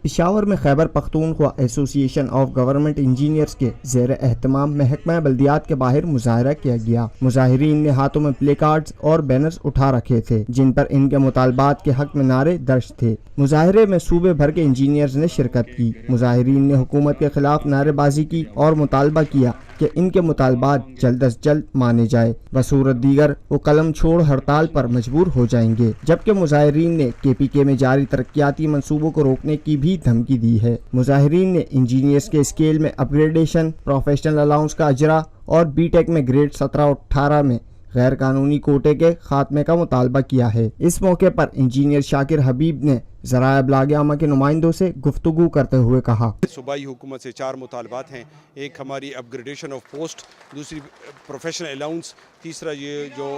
پشاور میں خیبر پختونخوا ایسوسی ایشن آف گورنمنٹ انجینئرز کے زیر اہتمام محکمہ بلدیات کے باہر مظاہرہ کیا گیا۔ مظاہرین نے ہاتھوں میں پلے کارڈز اور بینرز اٹھا رکھے تھے جن پر ان کے مطالبات کے حق میں نعرے درج تھے۔ مظاہرے میں صوبے بھر کے انجینئرز نے شرکت کی۔ مظاہرین نے حکومت کے خلاف نعرے بازی کی اور مطالبہ کیا کہ ان کے مطالبات جلد از جلد مانے جائے، بصورت دیگر وہ قلم چھوڑ ہڑتال پر مجبور ہو جائیں گے۔ جبکہ مظاہرین نے KPK میں جاری ترقیاتی منصوبوں کو روکنے کی بھی دھمکی دی ہے۔ مظاہرین نے انجینئرز کے اسکیل میں اپ گریڈیشن، پروفیشنل الاؤنس کا اجرا اور BTech میں گریڈ 17 اور 18 میں غیر قانونی کوٹے کے خاتمے کا مطالبہ کیا ہے۔ اس موقع پر انجینئر شاکر حبیب نے ذرائع ابلاغ عامہ کے نمائندوں سے گفتگو کرتے ہوئے کہا، صوبائی حکومت سے 4 مطالبات ہیں۔ ایک ہماری اپ گریڈیشن آف پوسٹ، دوسری پروفیشنل الاؤنس، تیسرا یہ جو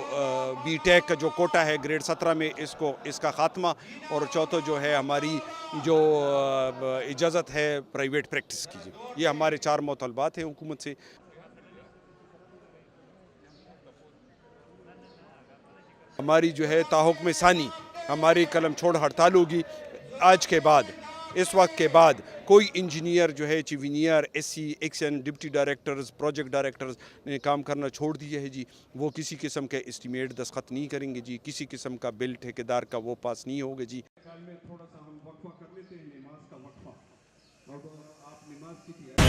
BTech کا جو کوٹا ہے گریڈ 17 میں اس کا خاتمہ، اور چوتھا جو ہے ہماری جو اجازت ہے پرائیویٹ پریکٹس کی۔ یہ ہمارے 4 مطالبات ہیں حکومت سے۔ ہماری جو ہے تاحکم ثانی ہماری قلم چھوڑ ہڑتال ہوگی۔ آج کے بعد، اس وقت کے بعد کوئی انجینئر جو ہے chief engineer, SC، action, deputy directors, project directors نے کام کرنا چھوڑ دیا ہے جی۔ وہ کسی قسم کے اسٹیمیٹ دستخط نہیں کریں گے جی، کسی قسم کا بل ٹھیکیدار کا وہ پاس نہیں ہوگا جی۔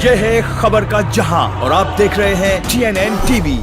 یہ ہے خبر کا جہاں اور آپ دیکھ رہے ہیں TNN TV۔